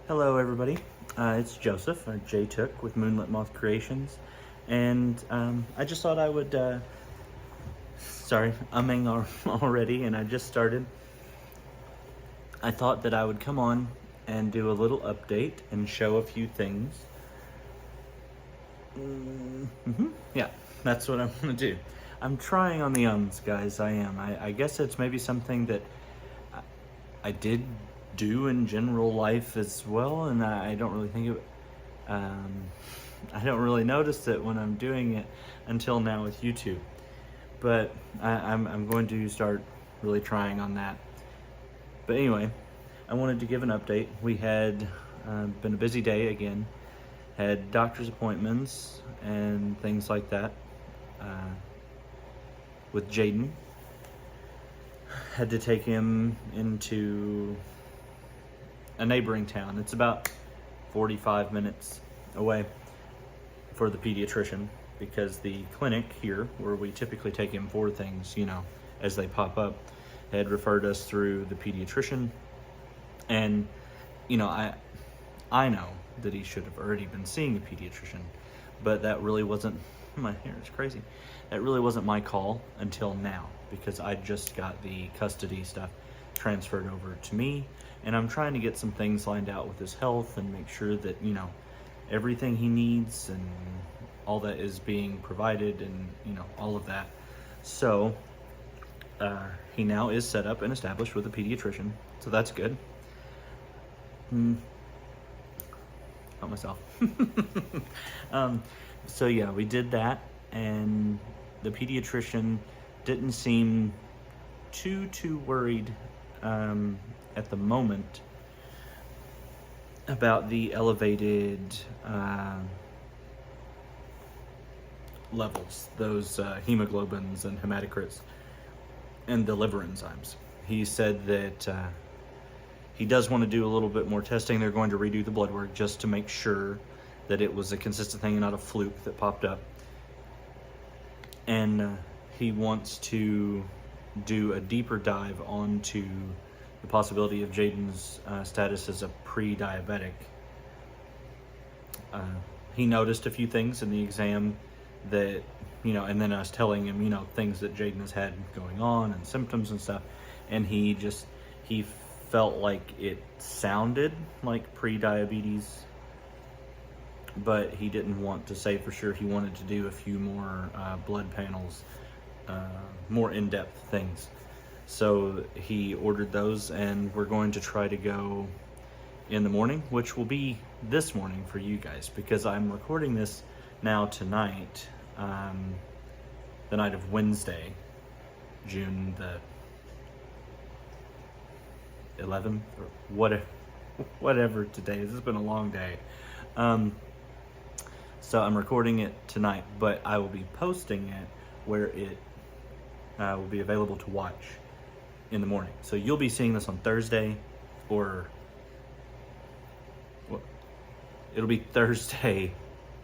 Hello everybody, it's Joseph, or J Took with Moonlit Moth Creations, and I just thought I would, sorry, already, and I just started. I thought that I would come on and do a little update and show a few things. Yeah, that's what I'm gonna do. I'm trying on the ums, guys, I am. I guess it's maybe something that I did do in general life as well, and I don't really think it, I don't really notice it when I'm doing it until now with YouTube. But I'm going to start really trying on that. But anyway, I wanted to give an update. We had been a busy day again, had doctor's appointments and things like that with Jaden. Had to take him into a neighboring town. It's about 45 minutes away for the pediatrician, because the clinic here, where we typically take him for things, you know, as they pop up, had referred us through the pediatrician. And, you know, I know that he should have already been seeing a pediatrician, but that really wasn't, my hair is crazy. That really wasn't my call until now, because I just got the custody stuff transferred over to me, and I'm trying to get some things lined out with his health and make sure that, you know, everything he needs and all that is being provided, and, you know, all of that. So he now is set up and established with a pediatrician, so that's good. Not myself. So yeah, we did that, and the pediatrician didn't seem too worried at the moment about the elevated levels, those hemoglobins and hematocrits and the liver enzymes. He said that he does want to do a little bit more testing. They're going to redo the blood work just to make sure that it was a consistent thing and not a fluke that popped up. And he wants to do a deeper dive onto the possibility of Jaden's status as a pre-diabetic. He noticed a few things in the exam that, you know, and then us telling him, you know, things that Jaden has had going on and symptoms and stuff, and he felt like it sounded like pre-diabetes, but he didn't want to say for sure. He wanted to do a few more blood panels, more in-depth things. So he ordered those, and we're going to try to go in the morning, which will be this morning for you guys, because I'm recording this now tonight, the night of Wednesday, June the 11th, or whatever today is. It's been a long day. So I'm recording it tonight, but I will be posting it where it will be available to watch in the morning. So you'll be seeing this on Thursday, or it'll be Thursday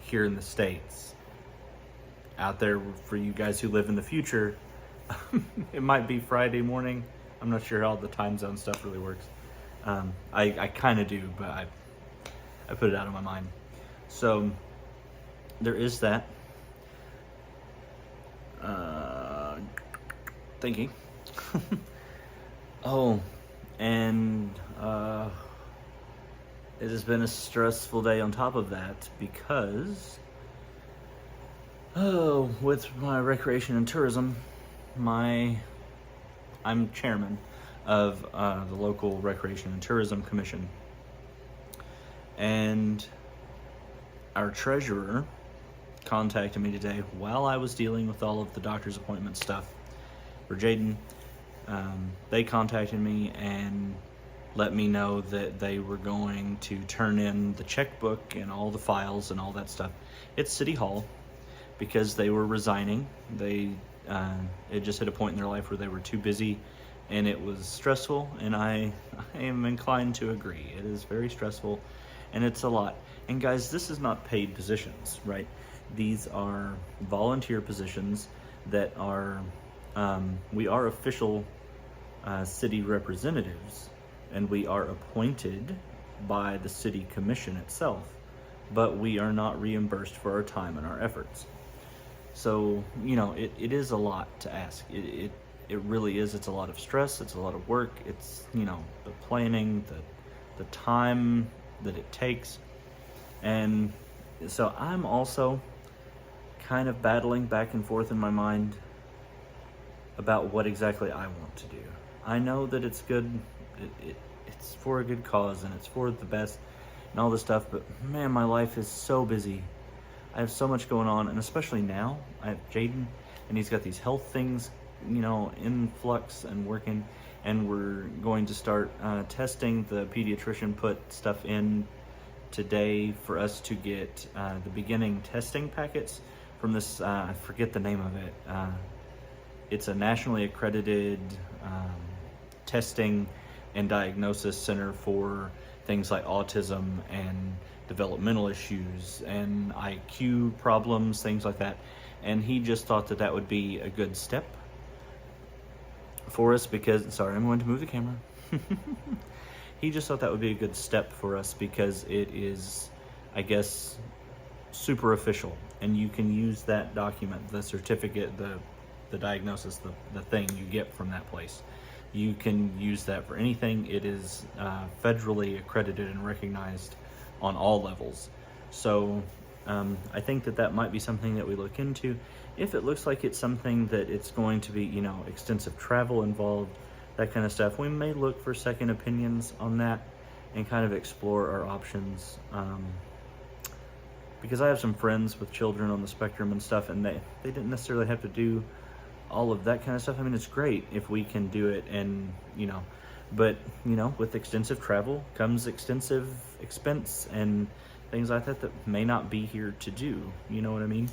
here in the States. Out there for you guys who live in the future, it might be Friday morning. I'm not sure how the time zone stuff really works. I kind of do, but I put it out of my mind. So there is that. Thinking. Oh, and it has been a stressful day on top of that, because with my recreation and tourism, I'm chairman of the local Recreation and Tourism Commission, and our treasurer contacted me today while I was dealing with all of the doctor's appointment stuff for Jaden. They contacted me and let me know that they were going to turn in the checkbook and all the files and all that stuff at City Hall, because they were resigning. It just hit a point in their life where they were too busy, and it was stressful, and I am inclined to agree. It is very stressful, and it's a lot. And guys, this is not paid positions, right? These are volunteer positions that are, we are official city representatives, and we are appointed by the city commission itself, but we are not reimbursed for our time and our efforts. So, you know, it is a lot to ask. It really is. It's a lot of stress. It's a lot of work. It's, you know, the planning, the time that it takes. And so I'm also kind of battling back and forth in my mind about what exactly I want to do. I know that it's good. It's for a good cause and it's for the best and all this stuff, but man, my life is so busy. I have so much going on, and especially now, I have Jaden, and he's got these health things, you know, in flux and working, and we're going to start testing. The pediatrician put stuff in today for us to get the beginning testing packets from this, I forget the name of it. It's a nationally accredited testing and diagnosis center for things like autism and developmental issues and IQ problems, things like that. And he just thought that that would be a good step for us because, sorry, I'm going to move the camera. He just thought that would be a good step for us because it is, I guess, super official. And you can use that document, the certificate, the diagnosis, the thing you get from that place. You can use that for anything. It is federally accredited and recognized on all levels. So I think that that might be something that we look into. If it looks like it's something that it's going to be, you know, extensive travel involved, that kind of stuff, we may look for second opinions on that and kind of explore our options. Because I have some friends with children on the spectrum and stuff, and they didn't necessarily have to do all of that kind of stuff. I mean, it's great if we can do it, and, you know, but, you know, with extensive travel comes extensive expense and things like that that may not be here to do, you know what I mean?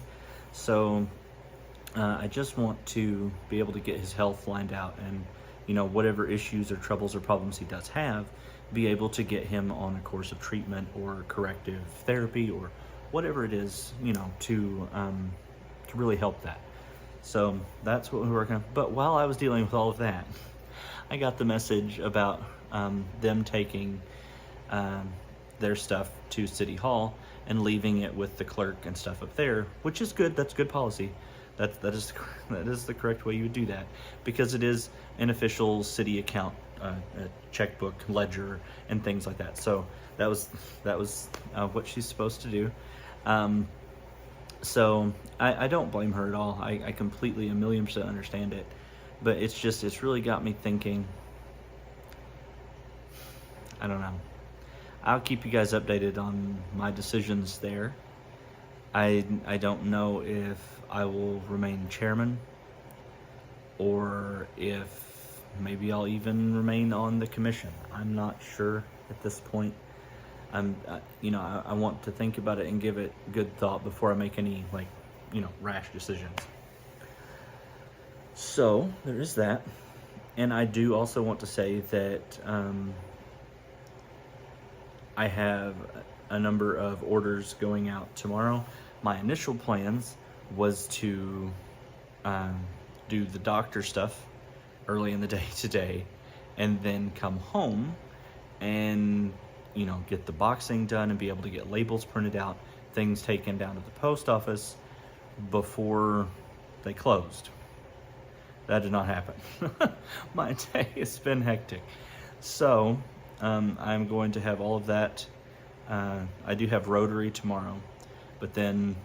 So I just want to be able to get his health lined out and, you know, whatever issues or troubles or problems he does have, be able to get him on a course of treatment or corrective therapy or whatever it is, you know, to really help that. So that's what we're working on. But while I was dealing with all of that, I got the message about them taking their stuff to City Hall and leaving it with the clerk and stuff up there, which is good. That's good policy. That is the correct way you would do that, because it is an official city account, a checkbook, ledger, and things like that. So that was what she's supposed to do. So I don't blame her at all. I completely 1,000,000% understand it, but it's really got me thinking. I don't know. I'll keep you guys updated on my decisions there. I don't know if I will remain chairman or if maybe I'll even remain on the commission. I'm not sure at this point. You know, I want to think about it and give it good thought before I make any, like, you know, rash decisions. So there is that. And I do also want to say that I have a number of orders going out tomorrow. My initial plans was to do the doctor stuff early in the day today and then come home and, you know, get the boxing done and be able to get labels printed out, things taken down to the post office before they closed. That did not happen. My day has been hectic. So I'm going to have all of that. I do have Rotary tomorrow, but then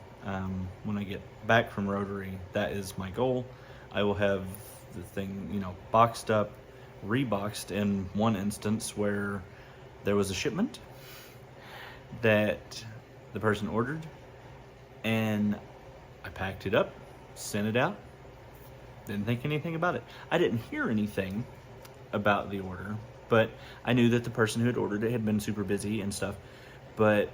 when I get back from Rotary, that is my goal. I will have the thing, you know, boxed up, reboxed in one instance where there was a shipment that the person ordered, and I packed it up, sent it out, didn't think anything about it. I didn't hear anything about the order, but I knew that the person who had ordered it had been super busy and stuff. But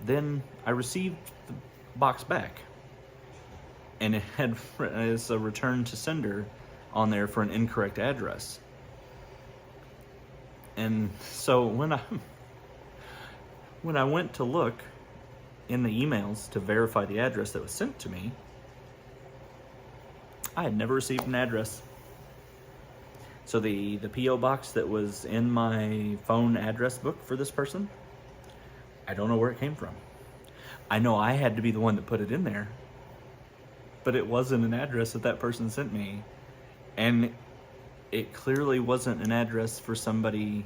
then I received the box back, and it had as a return to sender on there for an incorrect address. And so when I went to look in the emails to verify the address that was sent to me, I had never received an address. So the P.O. box that was in my phone address book for this person, I don't know where it came from. I know I had to be the one that put it in there, but it wasn't an address that person sent me. And it clearly wasn't an address for somebody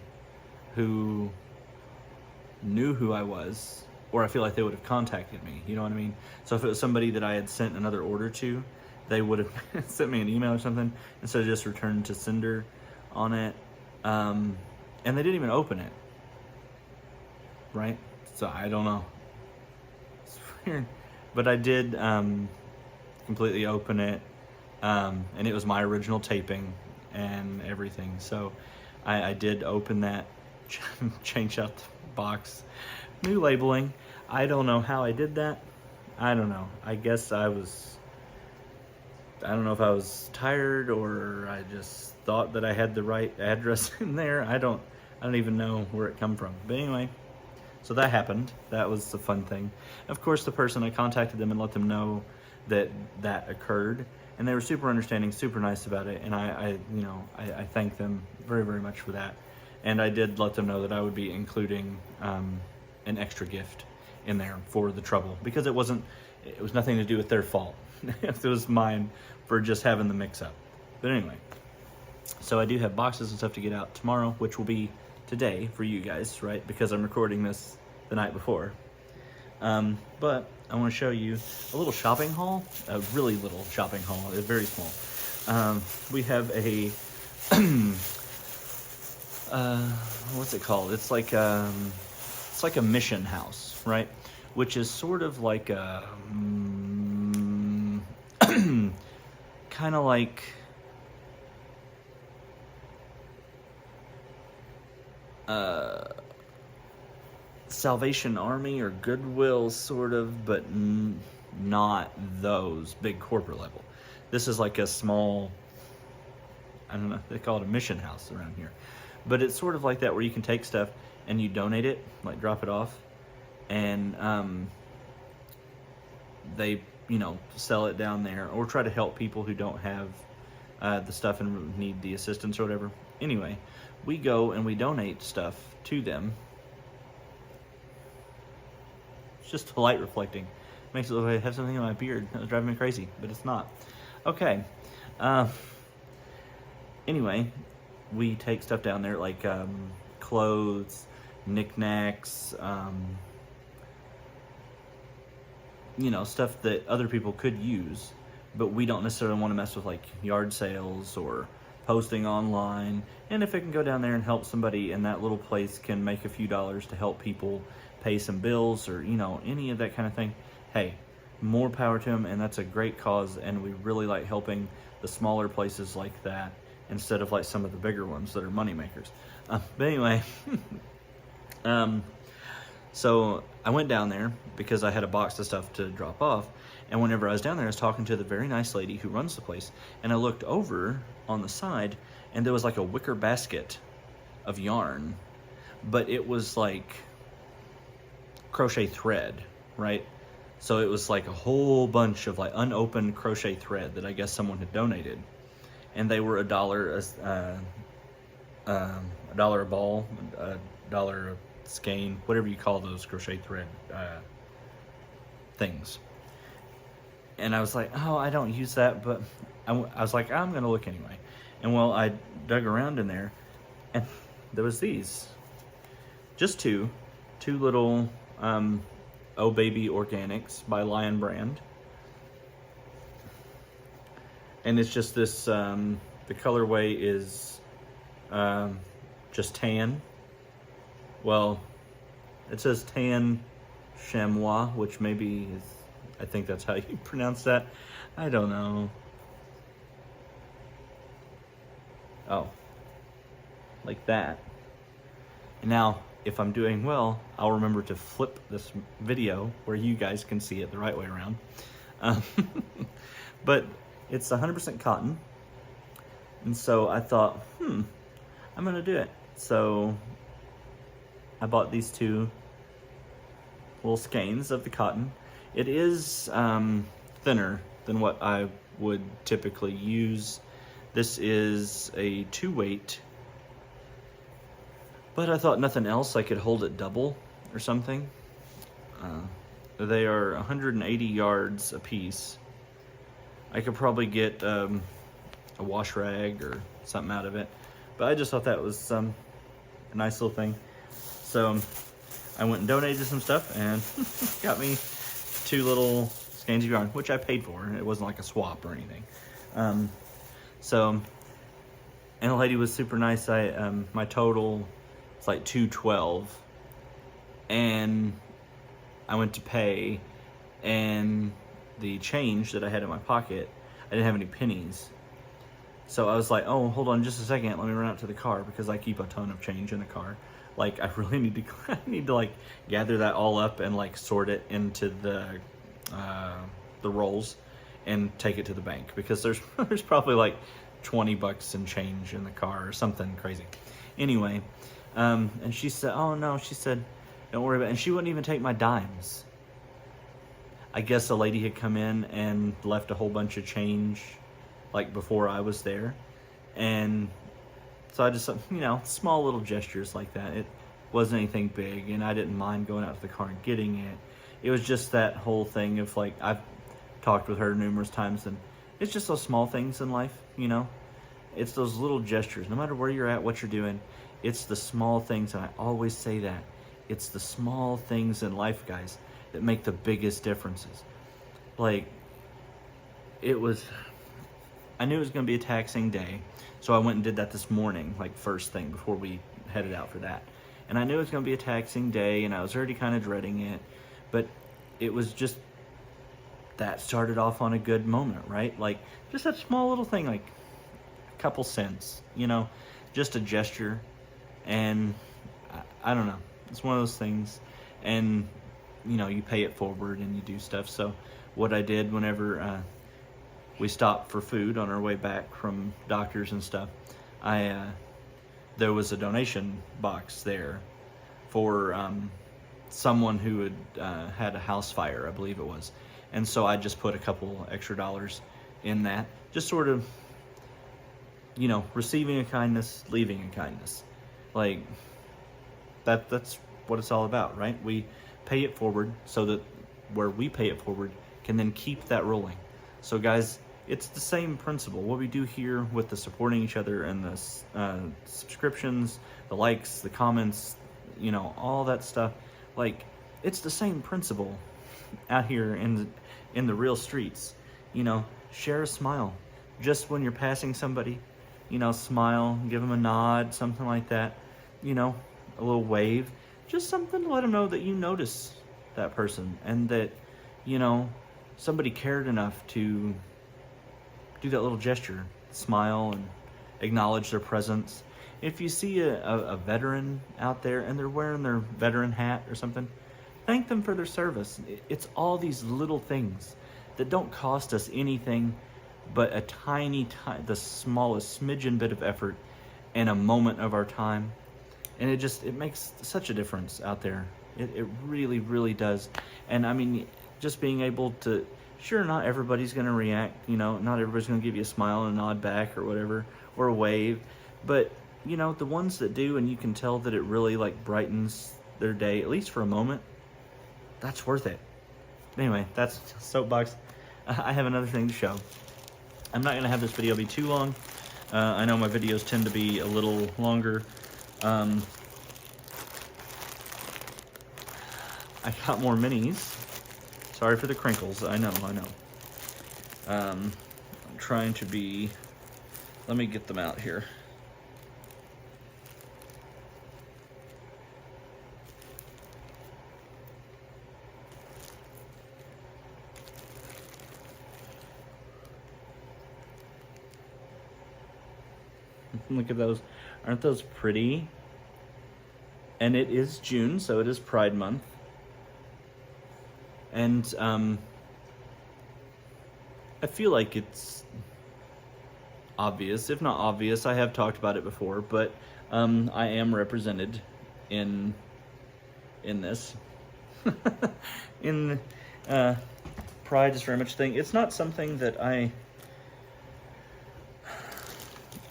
who knew who I was, or I feel like they would have contacted me, you know what I mean? So if it was somebody that I had sent another order to, they would have sent me an email or something instead of just return to sender on it. And they didn't even open it, right? So I don't know. It's weird. But I did completely open it, and it was my original taping and everything. So I did open that, change out the box, new labeling. I don't know how I did that. I don't know. I guess I don't know if I was tired or I just thought that I had the right address in there. I don't even know where it come from. But anyway, so that happened. That was the fun thing. Of course, the person, I contacted them and let them know that occurred, and they were super understanding, super nice about it, and I thank them very, very much for that. And I did let them know that I would be including an extra gift in there for the trouble, because it was nothing to do with their fault. It was mine for just having the mix-up. But anyway, so I do have boxes and stuff to get out tomorrow, which will be today for you guys, right? Because I'm recording this the night before. But I want to show you a little shopping haul, a really little shopping haul. It's very small. We have a, what's it called? It's like a mission house, right? Which is sort of like a, kind of like, Salvation Army or Goodwill, sort of, but not those big corporate level. This is like a small, I don't know, they call it a mission house around here. But it's sort of like that, where you can take stuff and you donate it, like drop it off, and they, sell it down there, or try to help people who don't have the stuff and need the assistance or whatever. Anyway, we go and we donate stuff to them. It's just the light reflecting. Makes it look like I have something in my beard. That was driving me crazy, but it's not. Okay. Anyway, we take stuff down there, like clothes, knickknacks, stuff that other people could use, but we don't necessarily want to mess with, like yard sales or posting online. And if it can go down there and help somebody, and that little place can make a few dollars to help people pay some bills, or any of that kind of thing, hey, more power to them. And that's a great cause, and we really like helping the smaller places like that instead of like some of the bigger ones that are money makers. But anyway, so I went down there because I had a box of stuff to drop off, and whenever I was down there, I was talking to the very nice lady who runs the place, and I looked over on the side, and there was like a wicker basket of yarn, but it was like crochet thread, right? So it was like a whole bunch of like unopened crochet thread that I guess someone had donated, and they were $1 a dollar a ball, $1 a skein, whatever you call those crochet thread things. And I was like, oh, I don't use that, but I was like, I'm gonna look anyway. And well, I dug around in there, and there was these, just two little Oh Baby Organics by Lion Brand. And it's just this, the colorway is just tan. Well, it says tan chamois, which maybe is, I think that's how you pronounce that. I don't know. Oh, like that. And now, if I'm doing well, I'll remember to flip this video where you guys can see it the right way around. But it's 100% cotton. And so I thought, I'm gonna do it. So I bought these two little skeins of the cotton. It is thinner than what I would typically use. This is a 2-weight, but I thought nothing else, I could hold it double or something. They are 180 yards a piece. I could probably get a wash rag or something out of it, but I just thought that was a nice little thing. So I went and donated some stuff and got me 2 little skeins of yarn, which I paid for. It wasn't like a swap or anything. And the lady was super nice. My total is like $212, and I went to pay, and the change that I had in my pocket, I didn't have any pennies. So I was like, oh, hold on just a second, let me run out to the car, because I keep a ton of change in the car. Like, I really need to, I need to like gather that all up and like sort it into the rolls and take it to the bank, because there's probably like 20 bucks in change in the car or something crazy. Anyway, and she said, oh no, she said, don't worry about it. And she wouldn't even take my dimes. I guess a lady had come in and left a whole bunch of change like before I was there. And so I just, you know, small little gestures like that. It wasn't anything big, and I didn't mind going out to the car and getting it. It was just that whole thing of like, I've talked with her numerous times, and it's just those small things in life, you know? It's those little gestures. No matter where you're at, what you're doing, it's the small things, and I always say that. It's the small things in life, guys, that make the biggest differences. Like, I knew it was going to be a taxing day, so I went and did that this morning, like first thing before we headed out for that. And I knew it was going to be a taxing day, and I was already kind of dreading it, but it was just, that started off on a good moment, right? Like, just that small little thing, like a couple cents, you know, just a gesture. And I don't know, it's one of those things. And, you know, you pay it forward and you do stuff. So what I did whenever we stopped for food on our way back from doctors and stuff, there was a donation box there for someone who had had a house fire, I believe it was. And so I just put a couple extra dollars in that, just sort of, you know, receiving a kindness, leaving a kindness. Like, that's what it's all about, right? We pay it forward so that where we pay it forward can then keep that rolling. So guys, it's the same principle. What we do here with the supporting each other and the subscriptions, the likes, the comments, you know, all that stuff, like, it's the same principle out here in the real streets. You know, share a smile. Just when you're passing somebody, you know, smile, give them a nod, something like that. You know, a little wave. Just something to let them know that you notice that person, and that, you know, somebody cared enough to do that little gesture, smile and acknowledge their presence. If you see a veteran out there and they're wearing their veteran hat or something, thank them for their service. It's all these little things that don't cost us anything but a tiny, the smallest smidgen bit of effort and a moment of our time. And it makes such a difference out there. It really, really does. And I mean, just being able to, sure, not everybody's going to react, you know, not everybody's going to give you a smile and a nod back or whatever, or a wave, but, you know, the ones that do, and you can tell that it really, like, brightens their day, at least for a moment, that's worth it. Anyway, that's Soapbox. I have another thing to show. I'm not going to have this video be too long. I know my videos tend to be a little longer. I got more minis. Sorry for the crinkles. I know. I'm trying to be... Let me get them out here. Look at those. Aren't those pretty? And it is June, so it is Pride Month. And I feel like it's obvious. If not obvious, I have talked about it before, but I am represented in this. in Pride is very much thing. It's not something that I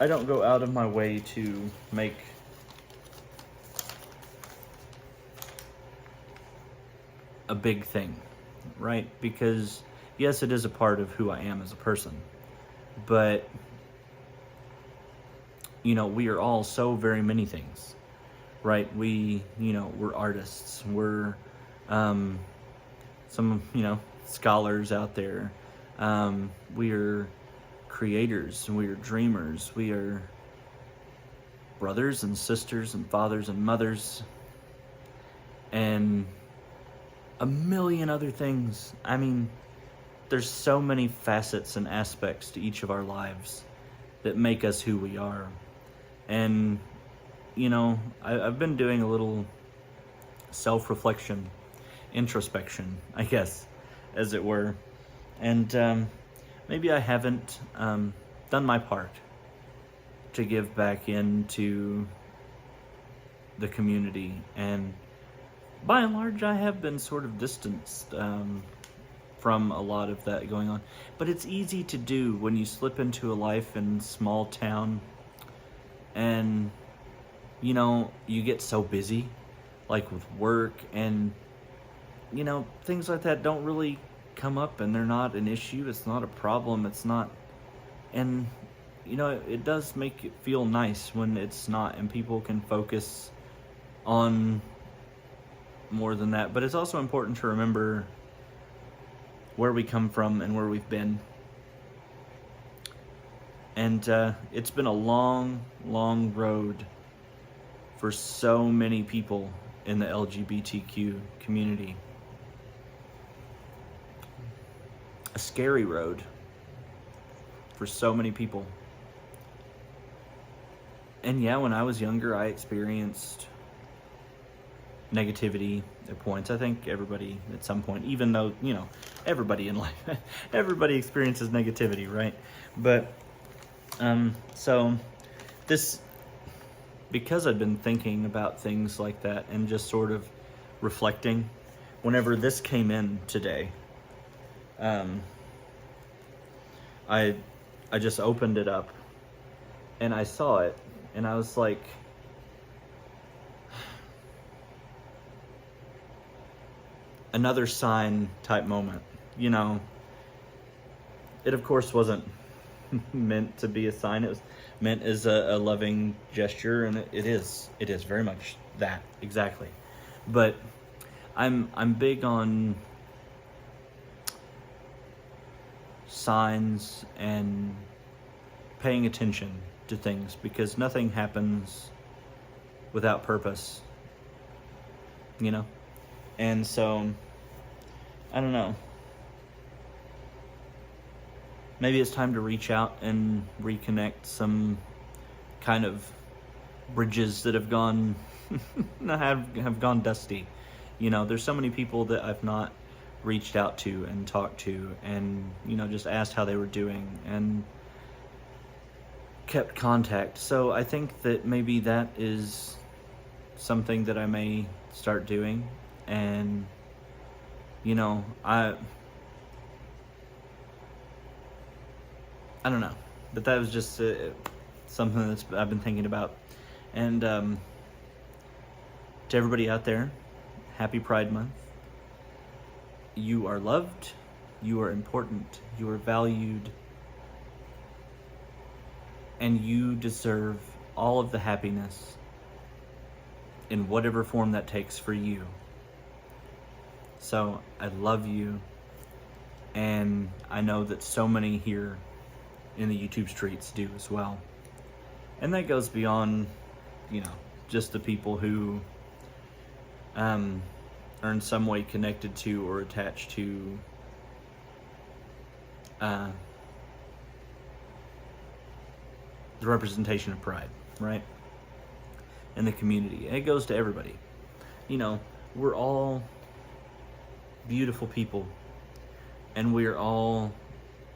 I don't go out of my way to make a big thing, right? Because yes, it is a part of who I am as a person, but you know, we are all so very many things, right? We, you know, we're artists, we're some, you know, scholars out there, we are creators, we are dreamers, we are brothers and sisters and fathers and mothers, and a million other things. I mean, there's so many facets and aspects to each of our lives that make us who we are. And, you know, I've been doing a little self-reflection, introspection, I guess, as it were. And maybe I haven't done my part to give back into the community. And by and large, I have been sort of distanced from a lot of that going on. But it's easy to do when you slip into a life in small town and, you know, you get so busy, like with work, and, you know, things like that don't really come up, and they're not an issue. It's not a problem. It's not, and, you know, it does make it feel nice when it's not, and people can focus on more than that. But it's also important to remember where we come from and where we've been. And it's been a long, long road for so many people in the LGBTQ community. A scary road for so many people. And yeah, when I was younger, I experienced negativity at points. I think everybody at some point, even though, you know, everybody in life, everybody experiences negativity, right? But so this, because I've been thinking about things like that and just sort of reflecting, whenever this came in today, I just opened it up and I saw it, and I was like, another sign type moment, you know. It of course wasn't meant to be a sign. It was meant as a loving gesture, and it is very much that, exactly. But I'm big on signs and paying attention to things, because nothing happens without purpose, you know. And so I don't know, maybe it's time to reach out and reconnect some kind of bridges that have gone have gone dusty. You know, there's so many people that I've not reached out to and talked to, and, you know, just asked how they were doing and kept contact. So I think that maybe that is something that I may start doing. And, you know, I don't know, but that was just something that's I've been thinking about. And to everybody out there, happy Pride Month. You are loved, you are important, you are valued, and you deserve all of the happiness in whatever form that takes for you. So I love you, and I know that so many here in the YouTube streets do as well. And that goes beyond, you know, just the people who are in some way connected to or attached to the representation of Pride, right? In the community. It goes to everybody. You know, we're all beautiful people, and we're all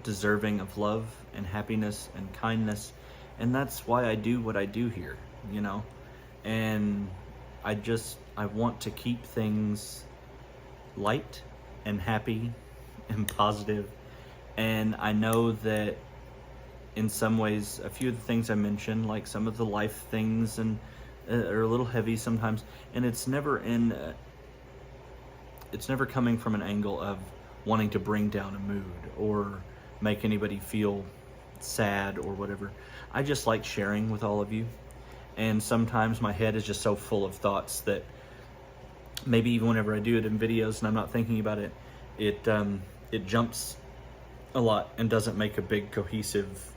deserving of love and happiness and kindness, and that's why I do what I do here, you know. And I want to keep things light and happy and positive, and I know that in some ways, a few of the things I mentioned, like some of the life things, and are a little heavy sometimes, and it's never coming from an angle of wanting to bring down a mood or make anybody feel sad or whatever. I just like sharing with all of you, and sometimes my head is just so full of thoughts that maybe even whenever I do it in videos and I'm not thinking about it, it jumps a lot and doesn't make a big cohesive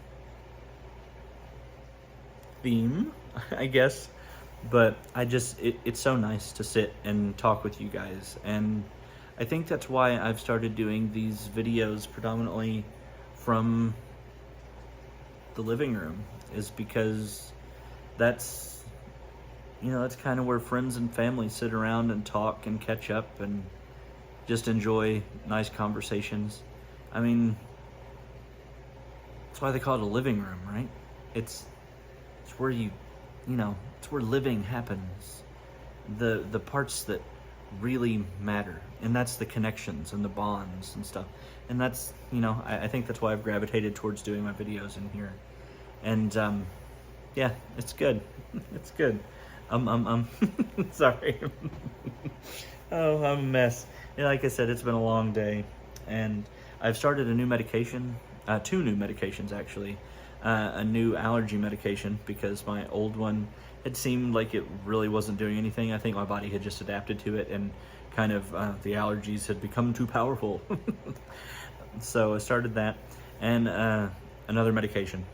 theme, I guess. But it's so nice to sit and talk with you guys, and I think that's why I've started doing these videos predominantly from the living room, is because that's kind of where friends and family sit around and talk and catch up and just enjoy nice conversations. I mean, that's why they call it a living room, right? It's where it's where living happens. The parts that really matter, and that's the connections and the bonds and stuff. And that's, I think that's why I've gravitated towards doing my videos in here. And yeah, it's good. It's good. Sorry. Oh, I'm a mess. Like I said, it's been a long day, and I've started a new medication, 2 new medications actually. A new allergy medication, because my old one, it seemed like it really wasn't doing anything. I think my body had just adapted to it, and kind of the allergies had become too powerful. So I started that, and another medication.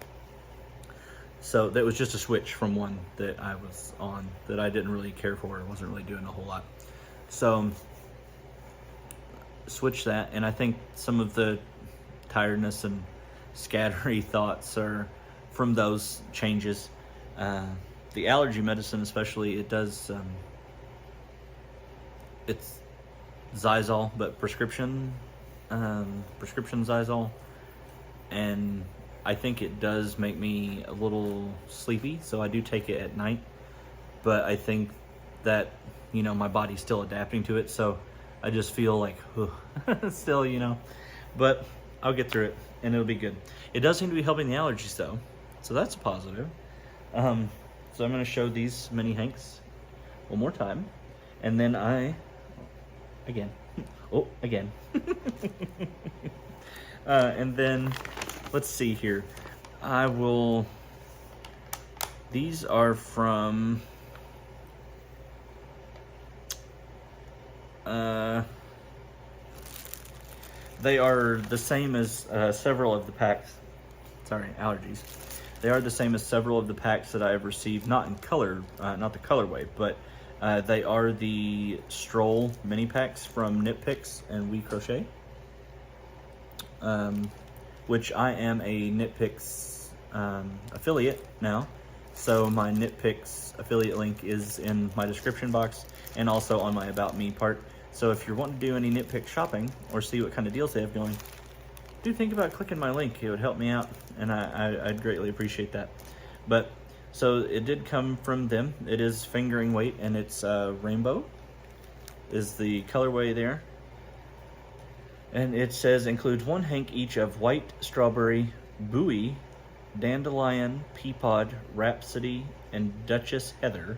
So that was just a switch from one that I was on that I didn't really care for. It wasn't really doing a whole lot. So switch that, and I think some of the tiredness and scattery thoughts are from those changes. The allergy medicine especially, it does, it's Xyzal, but prescription Xyzal, and I think it does make me a little sleepy, so I do take it at night, but I think that, my body's still adapting to it, so I just feel like, still, but I'll get through it, and it'll be good. It does seem to be helping the allergies, though, so that's a positive. So I'm going to show these mini hanks one more time, and then again, and then let's see here. These are from, they are the same as several of the packs. Sorry, allergies. They are the same as several of the packs that I have received, not in color, not the colorway, but they are the Stroll mini packs from Knit Picks and We Crochet, which I am a Knit Picks affiliate now. So my Knit Picks affiliate link is in my description box and also on my About Me part. So if you're wanting to do any Knit Pick shopping or see what kind of deals they have going, do think about clicking my link. It would help me out, and I'd greatly appreciate that. But so it did come from them. It is fingering weight, and it's rainbow is the colorway there, and it says includes 1 hank each of white, strawberry, buoy, dandelion, peapod, rhapsody, and Duchess heather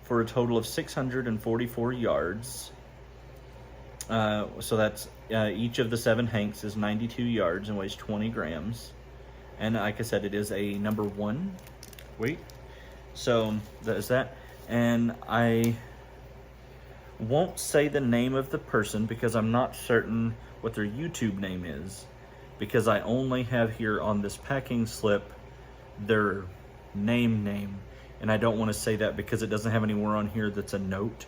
for a total of 644 yards. So that's each of the 7 hanks is 92 yards and weighs 20 grams. And like I said, it is a number 1 weight. So that is that. And I won't say the name of the person because I'm not certain what their YouTube name is, because I only have here on this packing slip their name, and I don't want to say that because it doesn't have anywhere on here that's a note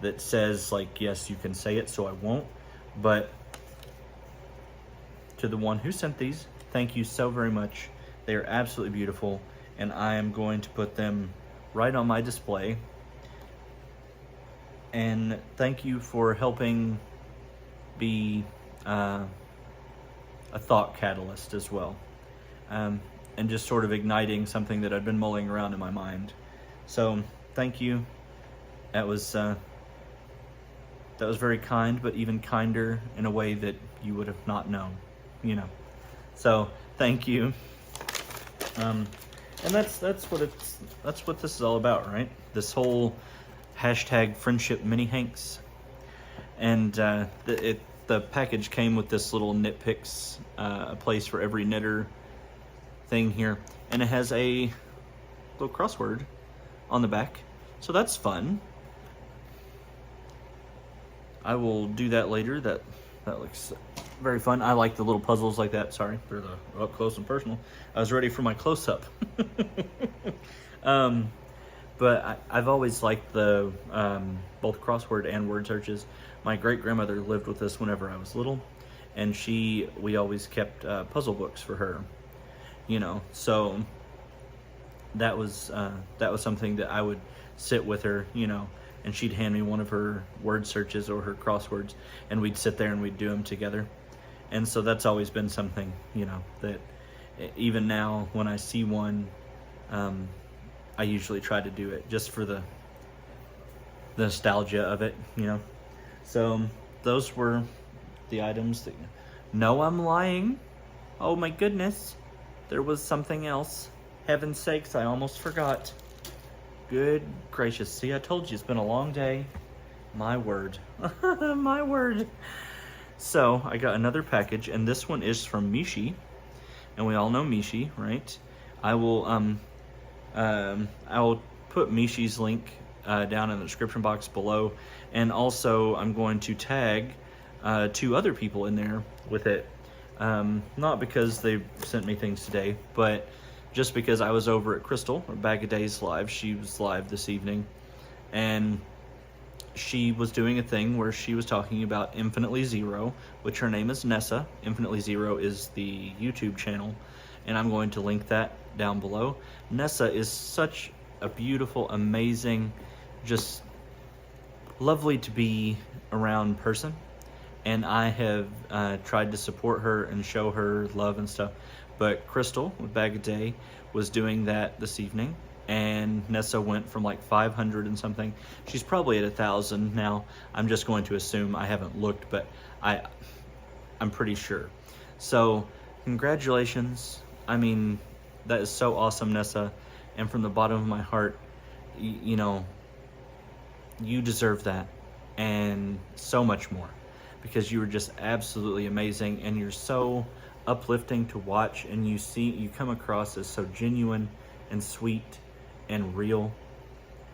that says, like, yes, you can say it, so I won't. But to the one who sent these, thank you so very much. They are absolutely beautiful, and I am going to put them right on my display. And thank you for helping be a thought catalyst as well, and just sort of igniting something that I'd been mulling around in my mind. So thank you. That was very kind, but even kinder in a way that you would have not known, So thank you. And that's what this is all about, right? This whole hashtag friendship mini hanks. And the package came with this little nitpicks, a place for every knitter thing here, and it has a little crossword on the back, so that's fun. I will do that later. That looks very fun. I like the little puzzles like that. Sorry for the up close and personal. I was ready for my close up. But I've always liked the both crossword and word searches. My great grandmother lived with us whenever I was little, and we always kept puzzle books for her. You know, so that was something that I would sit with her, you know, and she'd hand me one of her word searches or her crosswords, and we'd sit there and we'd do them together. And so that's always been something, you know, that even now when I see one, I usually try to do it just for the nostalgia of it, you know. So those were the items that... No, I'm lying. Oh my goodness. There was something else. Heaven's sakes, I almost forgot. Good gracious. See, I told you it's been a long day. My word. My word. So I got another package, and this one is from Mishi. And we all know Mishi, right? I will put Mishi's link down in the description box below, and also I'm going to tag 2 other people in there with it. Not because they sent me things today, but just because I was over at Crystal, or Bag of Days Live. She was live this evening, and she was doing a thing where she was talking about Infinitely Zero, which her name is Nessa. Infinitely Zero is the YouTube channel, and I'm going to link that down below. Nessa is such a beautiful, amazing, just lovely to be around person, and I have tried to support her and show her love and stuff. But Crystal with Bag of Day was doing that this evening, and Nessa went from like 500 and something. She's probably at 1,000 now. I'm just going to assume. I haven't looked, but I'm pretty sure. So congratulations. I mean, that is so awesome, Nessa. And from the bottom of my heart, you know, you deserve that and so much more, because you were just absolutely amazing, and you're so uplifting to watch, and you come across as so genuine and sweet and real,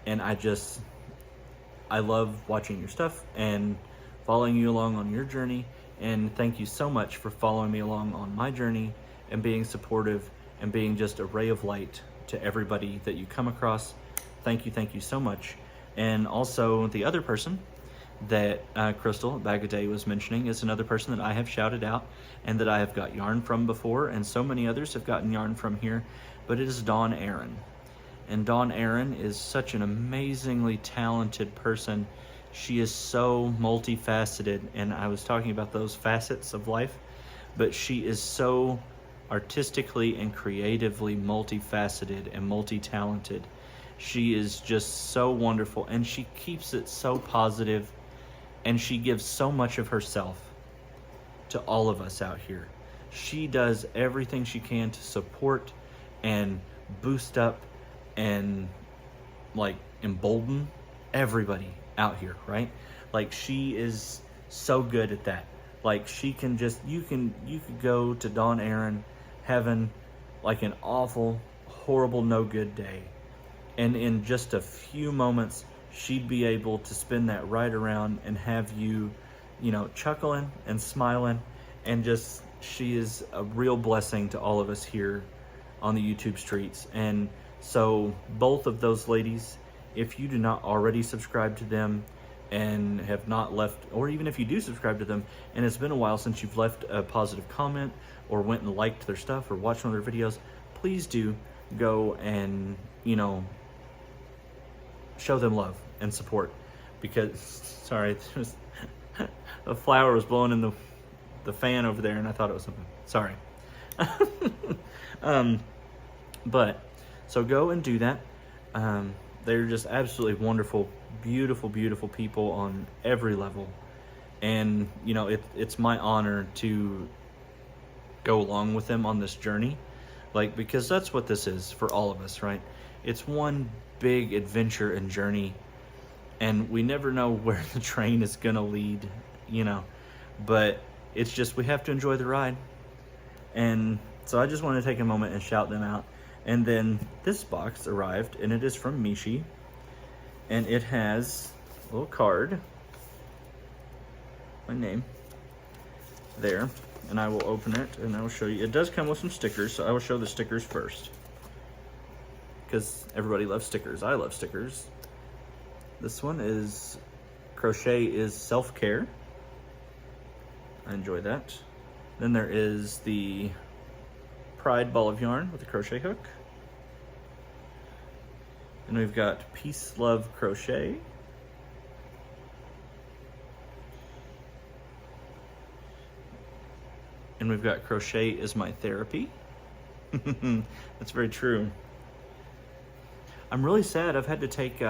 and I love watching your stuff and following you along on your journey. And thank you so much for following me along on my journey and being supportive and being just a ray of light to everybody that you come across. Thank you so much. And also the other person that Crystal at Bag of Day was mentioning is another person that I have shouted out and that I have got yarn from before, and so many others have gotten yarn from here, but it is Dawn Aaron. And Dawn Aaron is such an amazingly talented person. She is so multifaceted, and I was talking about those facets of life, but she is so artistically and creatively multifaceted and multi-talented. She is just so wonderful, and she keeps it so positive, and she gives so much of herself to all of us out here. She does everything she can to support and boost up and like embolden everybody out here, right? Like, she is so good at that. Like, she can just, you could go to Dawn Aaron having like an awful, horrible, no good day, and in just a few moments she'd be able to spin that right around and have you, you know, chuckling and smiling, and just, she is a real blessing to all of us here on the YouTube streets. And so both of those ladies, if you do not already subscribe to them and have not left, or even if you do subscribe to them and it's been a while since you've left a positive comment or went and liked their stuff or watched one of their videos, please do go and, you know, show them love and support. Because, sorry, a flower was blowing in the fan over there, and I thought it was something. Sorry. But so go and do that. They're just absolutely wonderful, beautiful, beautiful people on every level. And, you know, it's my honor to go along with them on this journey Like, because that's what this is for all of us, right? It's one big adventure and journey, and we never know where the train is gonna lead, you know. But it's just, we have to enjoy the ride. And so I just want to take a moment and shout them out. And then this box arrived, and it is from Mishi, and it has a little card, my name there, and I will open it and I will show you. It does come with some stickers, so I will show the stickers first, because everybody loves stickers. I love stickers. This one is crochet is self-care. I enjoy that. Then there is the Pride ball of yarn with a crochet hook. And we've got Peace, Love, Crochet. And we've got Crochet is my therapy. That's very true. I'm really sad. I've had to take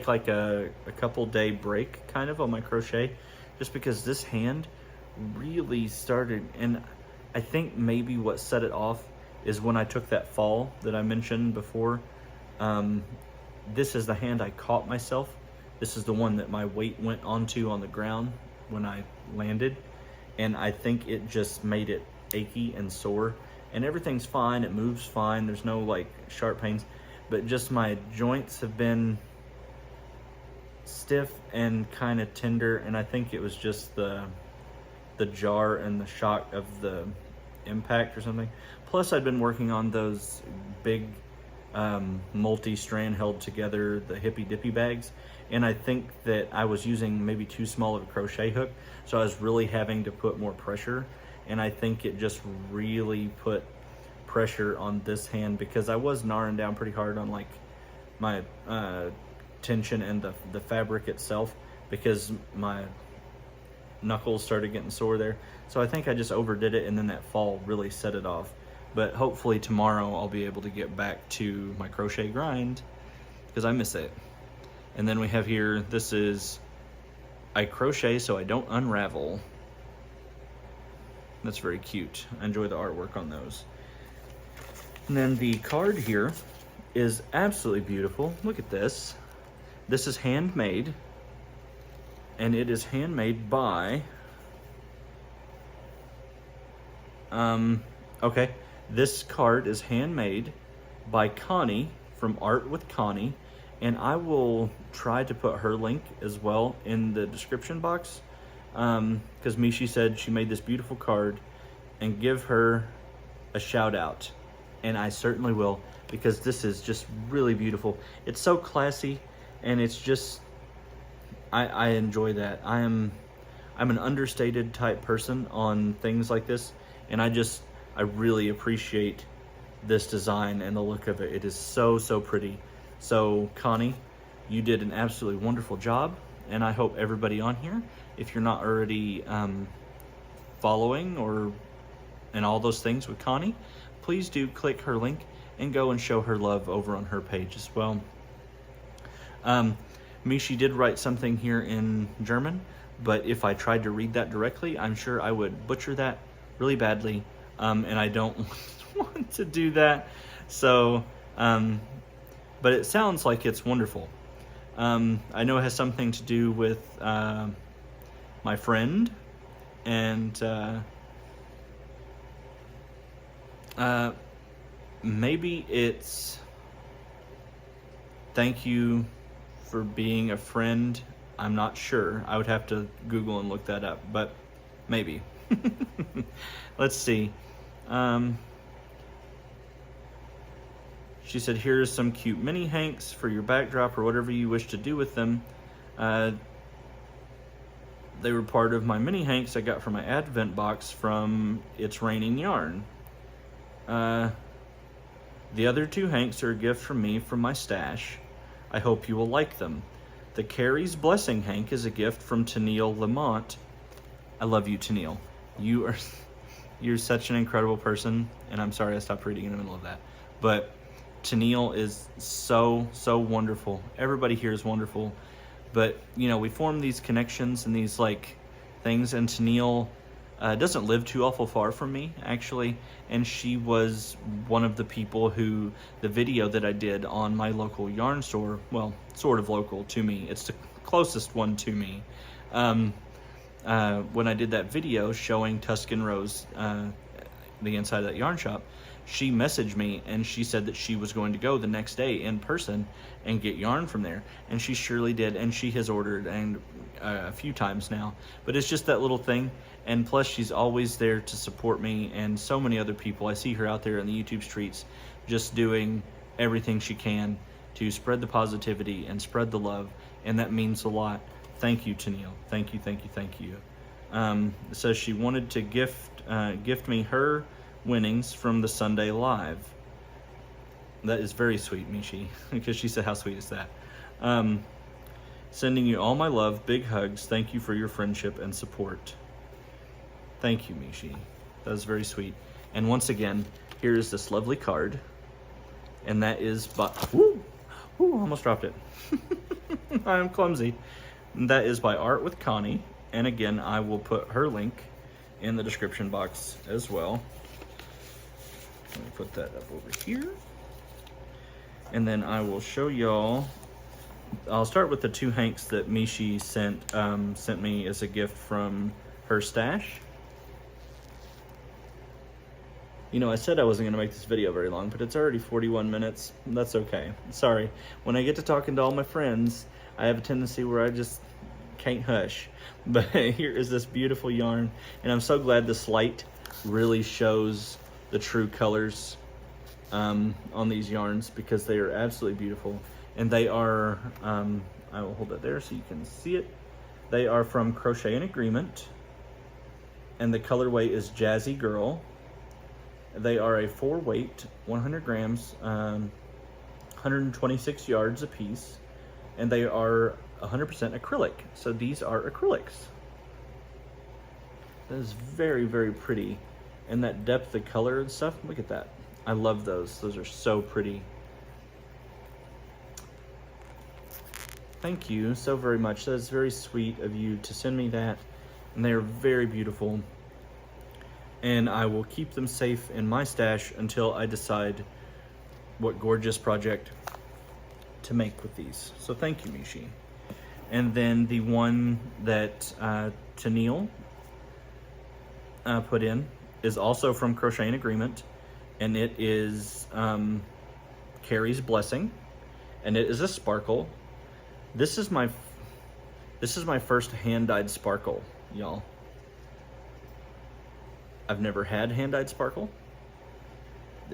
like a couple day break kind of on my crochet, just because this hand really started, and I think maybe what set it off is when I took that fall that I mentioned before. This is the hand I caught myself. This is the one that my weight went onto on the ground when I landed, and I think it just made it achy and sore. And everything's fine, it moves fine, there's no like sharp pains, but just my joints have been stiff and kind of tender, and I think it was just the jar and the shock of the impact or something. Plus I'd been working on those big multi-strand held together, the hippy dippy bags, and I think that I was using maybe too small of a crochet hook, so I was really having to put more pressure, and I think it just really put pressure on this hand, because I was gnawing down pretty hard on like my tension and the fabric itself, because my knuckles started getting sore there. So I think I just overdid it, and then that fall really set it off. But hopefully tomorrow I'll be able to get back to my crochet grind, because I miss it. And then we have here, this is I crochet so I don't unravel. That's very cute. I enjoy the artwork on those. And then the card here is absolutely beautiful. Look at this. This is handmade, and it is handmade by, okay, this card is handmade by Connie from Art with Connie, and I will try to put her link as well in the description box, because Mishi said she made this beautiful card, and give her a shout out, and I certainly will, because this is just really beautiful. It's so classy, and it's just, I enjoy that. I'm an understated type person on things like this, and I really appreciate this design and the look of it. It is so pretty. So Connie, you did an absolutely wonderful job, and I hope everybody on here, if you're not already following or and all those things with Connie, please do click her link and go and show her love over on her page as well. Mishi did write something here in German, but if I tried to read that directly, I'm sure I would butcher that really badly, and I don't want to do that. So, but it sounds like it's wonderful. I know it has something to do with my friend, and maybe it's thank you for being a friend. I'm not sure. I would have to Google and look that up, but maybe. Let's see. She said, here's some cute mini hanks for your backdrop or whatever you wish to do with them. They were part of my mini hanks I got from my advent box from It's Raining Yarn. The other two hanks are a gift from me from my stash. I hope you will like them. The Carrie's Blessing hank is a gift from Tennille Lamont. I love you, Tennille. You're such an incredible person, and I'm sorry I stopped reading in the middle of that. But Tennille is so wonderful. Everybody here is wonderful. But, you know, we form these connections and these, like, things, and Tennille doesn't live too awful far from me, actually, and she was one of the people who the video that I did on my local yarn store, well, sort of local to me, it's the closest one to me. When I did that video showing Tuscan Rose, the inside of that yarn shop, she messaged me and she said that she was going to go the next day in person and get yarn from there, and she surely did, and she has ordered and a few times now. But it's just that little thing, and plus she's always there to support me and so many other people. I see her out there in the YouTube streets just doing everything she can to spread the positivity and spread the love, and that means a lot. Thank you, Tennille. Thank you, thank you, thank you. So she wanted to gift me her winnings from the Sunday Live. That is very sweet, Mishi, because she said, how sweet is that? Sending you all my love, big hugs. Thank you for your friendship and support. Thank you, Mishi. That was very sweet. And once again, here is this lovely card. And that is by... Woo! Woo, almost dropped it. I am clumsy. And that is by Art with Connie. And again, I will put her link in the description box as well. Let me put that up over here. And then I will show y'all. I'll start with the 2 hanks that Mishi sent me as a gift from her stash. You know, I said I wasn't going to make this video very long, but it's already 41 minutes. That's okay. Sorry. When I get to talking to all my friends, I have a tendency where I just can't hush. But here is this beautiful yarn, and I'm so glad this light really shows the true colors on these yarns, because they are absolutely beautiful. And they are, I will hold that there so you can see it. They are from Crochet in Agreement, and the colorway is Jazzy Girl. They are a 4-weight, 100 grams, 126 yards a piece, and they are 100% acrylic. So these are acrylics. That is very, very pretty. And that depth of color and stuff, look at that. I love those. Those are so pretty. Thank you so very much. That is very sweet of you to send me that. And they are very beautiful. And I will keep them safe in my stash until I decide what gorgeous project to make with these. So thank you, Mishi. And then the one that Tennille put in is also from Crochet in Agreement, and it is Carrie's Blessing, and it is a sparkle. This is my first hand-dyed sparkle, y'all. I've never had hand-dyed sparkle.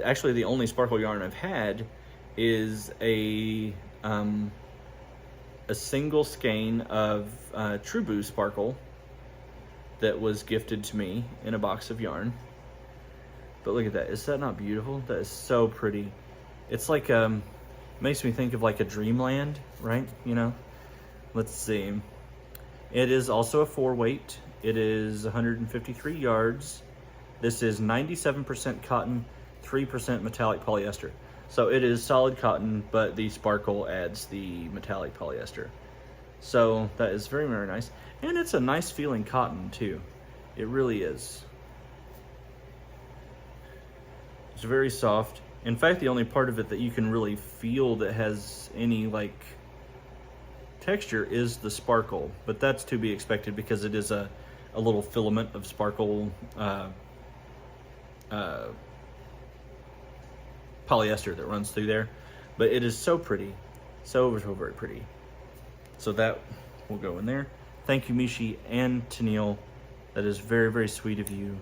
Actually, the only sparkle yarn I've had is a single skein of True Boo sparkle that was gifted to me in a box of yarn. But look at that. Is that not beautiful? That is so pretty. It's like, makes me think of like a dreamland, right? You know? Let's see. It is also a 4-weight. It is 153 yards. This is 97% cotton, 3% metallic polyester. So it is solid cotton, but the sparkle adds the metallic polyester. So that is very, very nice. And it's a nice feeling cotton too. It really is. It's very soft. In fact, the only part of it that you can really feel that has any like texture is the sparkle, but that's to be expected because it is a little filament of sparkle polyester that runs through there. But it is so pretty, so very pretty. So that will go in there. Thank you, Mishi and Tennille. That is very, very sweet of you.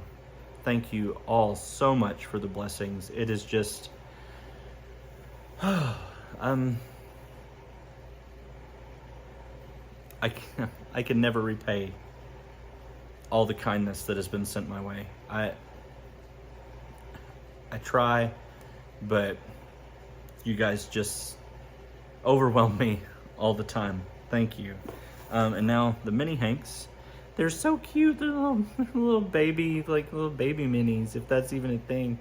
Thank you all so much for the blessings. It is just, I can never repay all the kindness that has been sent my way. I try, but you guys just overwhelm me all the time. Thank you. And now the mini hanks. They're so cute. They're little baby, like little baby minis, if that's even a thing.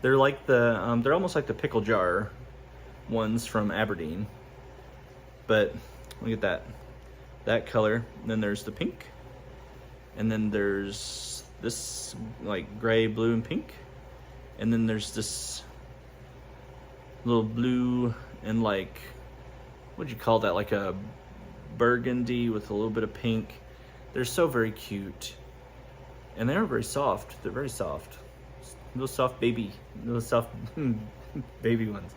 They're like the, they're almost like the pickle jar ones from Aberdeen. But look at that color. And then there's the pink. and then there's this like gray, blue, and pink, and then there's this little blue and like, what'd you call that, like a burgundy with a little bit of pink. They're so very cute, and they're very soft. They're very soft, little soft baby baby ones.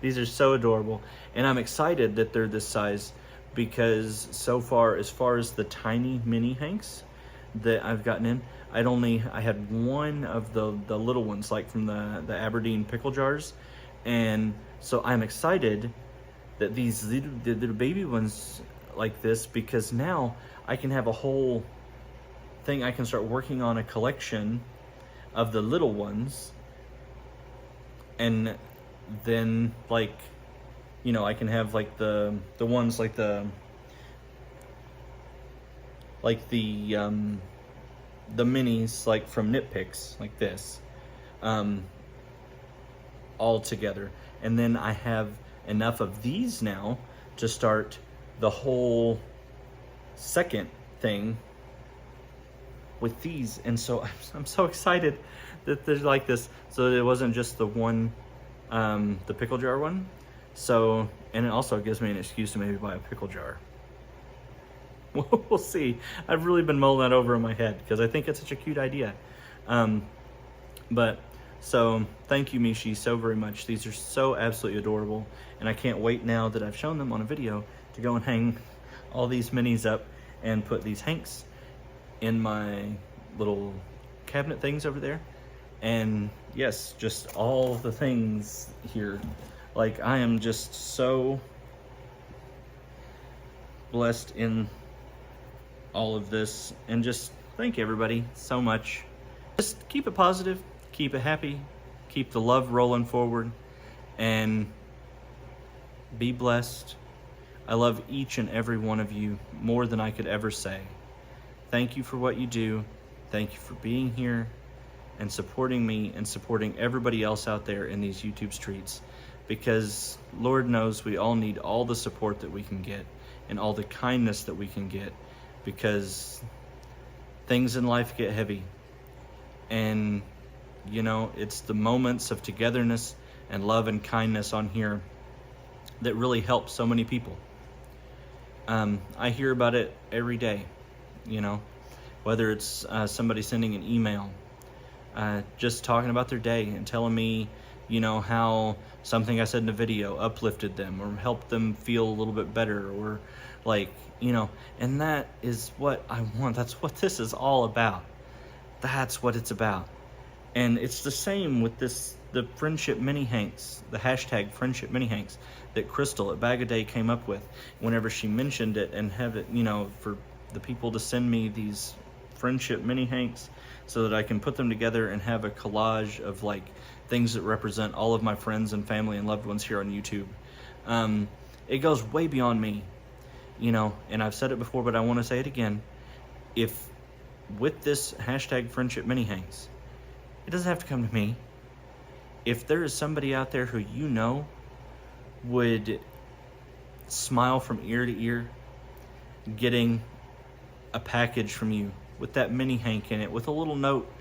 These are so adorable, and I'm excited that they're this size, because so far, as far as the tiny mini hanks that I've gotten in, I had one of the little ones, like from the Aberdeen pickle jars, and so I'm excited that these little baby ones like this, because now I can have a whole thing. I can start working on a collection of the little ones, and then like, you know, I can have like the ones like the minis like from Nitpicks, like this, all together, and then I have enough of these now to start the whole second thing with these. And so I'm so excited that there's like this, so it wasn't just the one, the pickle jar one. So, and it also gives me an excuse to maybe buy a pickle jar. We'll see. I've really been mulling that over in my head because I think it's such a cute idea. But so thank you, Mishi, so very much. These are so absolutely adorable, and I can't wait now that I've shown them on a video to go and hang all these minis up and put these hanks in my little cabinet things over there. And yes, just all the things here. Like, I am just so blessed in all of this, and just thank everybody so much. Just keep it positive, keep it happy, keep the love rolling forward, and be blessed. I love each and every one of you more than I could ever say. Thank you for what you do. Thank you for being here and supporting me and supporting everybody else out there in these YouTube streets, because Lord knows we all need all the support that we can get and all the kindness that we can get, because things in life get heavy, and you know, it's the moments of togetherness and love and kindness on here that really help so many people. I hear about it every day, you know, whether it's somebody sending an email, just talking about their day and telling me, you know, how something I said in a video uplifted them or helped them feel a little bit better, or like, you know, and that is what I want. That's what this is all about. That's what it's about. And it's the same with this, the friendship mini hanks, the hashtag friendship mini hanks that Crystal at Bag a Day came up with whenever she mentioned it, and have it, you know, for the people to send me these friendship mini hanks so that I can put them together and have a collage of like things that represent all of my friends and family and loved ones here on YouTube. It goes way beyond me, you know, and I've said it before, but I want to say it again. If with this hashtag friendship mini hanks, it doesn't have to come to me. If there is somebody out there who you know would smile from ear to ear getting a package from you with that mini hank in it, with a little note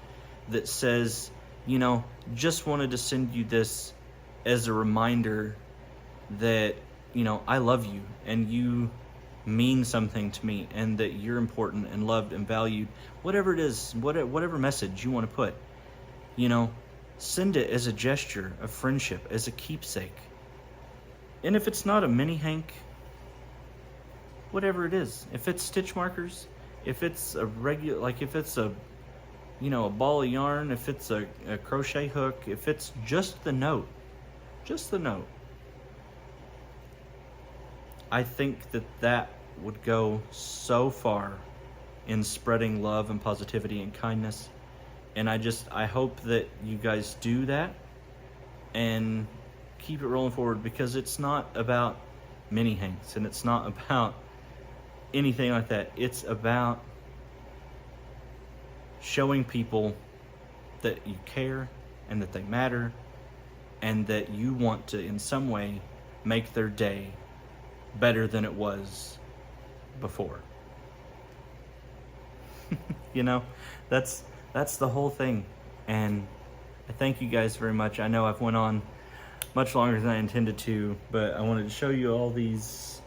that says, you know, just wanted to send you this as a reminder that, you know, I love you and you mean something to me, and that you're important and loved and valued, whatever it is, whatever message you want to put, you know, send it as a gesture of friendship, as a keepsake. And if it's not a mini hank, whatever it is, if it's stitch markers, if it's a regular, like if it's a, you know, a ball of yarn, if it's a crochet hook, if it's just the note, I think that that would go so far in spreading love and positivity and kindness. And I hope that you guys do that and keep it rolling forward, because it's not about mini hanks and it's not about anything like that. It's about showing people that you care and that they matter, and that you want to in some way make their day better than it was before. You know, that's the whole thing. And I thank you guys very much. I know I've went on much longer than I intended to, but I wanted to show you all these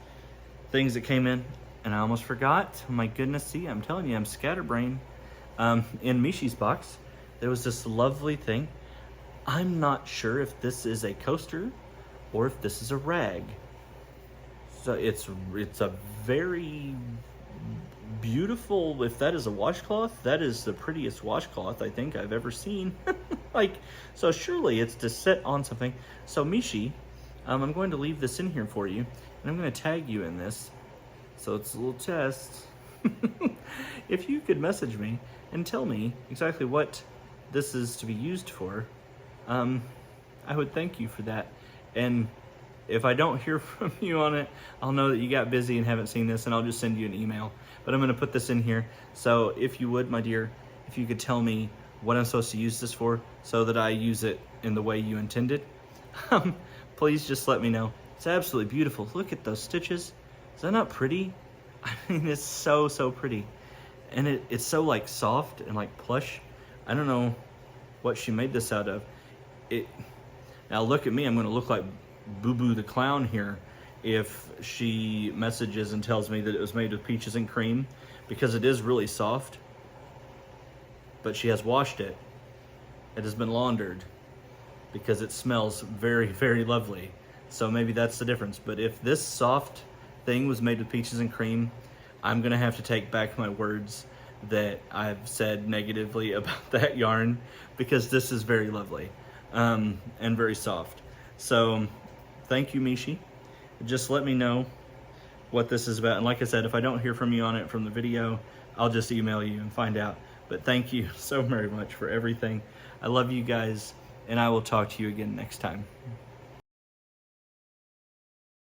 things that came in, and I almost forgot. Oh my goodness, see, I'm telling you, I'm scatterbrained. In Mishi's box, there was this lovely thing. I'm not sure if this is a coaster or if this is a rag. So it's a very beautiful, if that is a washcloth, that is the prettiest washcloth I think I've ever seen. Like, so surely it's to sit on something. So Mishi, I'm going to leave this in here for you, and I'm going to tag you in this. So it's a little test. If you could message me and tell me exactly what this is to be used for, I would thank you for that. And if I don't hear from you on it, I'll know that you got busy and haven't seen this, and I'll just send you an email. But I'm going to put this in here. So if you would, my dear, if you could tell me what I'm supposed to use this for so that I use it in the way you intended, please just let me know. It's absolutely beautiful. Look at those stitches. Is that not pretty? I mean, it's so, so pretty. And it's so like soft and like plush. I don't know what she made this out of. Now look at me, I'm going to look like Boo Boo the Clown here if she messages and tells me that it was made with peaches and cream, because it is really soft, but she has washed it. It has been laundered because it smells very, very lovely. So maybe that's the difference. But if this soft thing was made with peaches and cream, I'm gonna have to take back my words that I've said negatively about that yarn, because this is very lovely and very soft. So thank you, Mishi. Just let me know what this is about. And like I said, if I don't hear from you on it from the video, I'll just email you and find out. But thank you so very much for everything. I love you guys, and I will talk to you again next time.